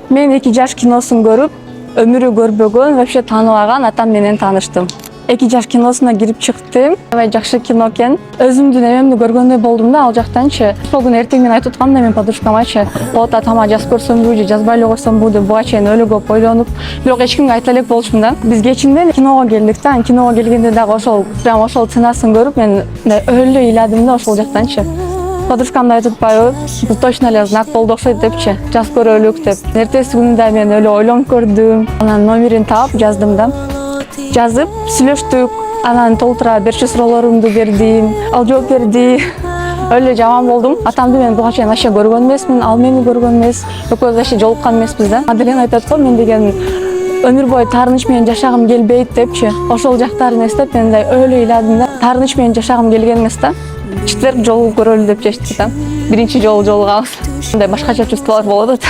Мен Эки-Жаш киносун көрүп, өмүрү көрбөгөн, вообще тааныбаган атам менен тааныштым. Эки-Жаш киносуна кирип чыктым. Аябай жакшы кино экен. Өзүмдүн эмемди көргөндөй болдум да ал жактанчы. Ошол күнү эртең мен айтып аткам да мен подружкамачы, вот атама жазып көрсөмбү же жазбай эле койсомбу деп буга чейин өлө көп ойлонуп, бирок эч кимге айта элек болчумун да. Биз кечинде киного келдик да. Киного келгенде дагы ошол сценасын көрүп мен өлө ыйладым да ошол жактанчы. Подружкам да айтып атпайбы, бул точно эле знак болду окшойт депчи, жазып көрөлүк деп. Эртеси күнү да мен өлө ойлонуп көрдүм. Анан номерин таап жаздым да. Жазып, сүйлөштүк, анан толтура берчү суроолорумду бердим, ал жооп берди. Өлө жаман болдум. Атамды мен буга чейин вообще көргөн эмесмин, ал мени көргөн эмес. Экөөбүз вообще жолуккан эмеспиз да. Аделен айтат го, мен деген өмүр бою таарыныч менен жашагым келбейт депчи. Ошол жактарын эстеп мен мындай өлө ыйладым да. Таарыныч менен жашагым келген эмес да. Четверг жолугуп көрөлү деп чечтик да. Биринчи жолу жолугабыз. Мындай башкача чувстволор болот.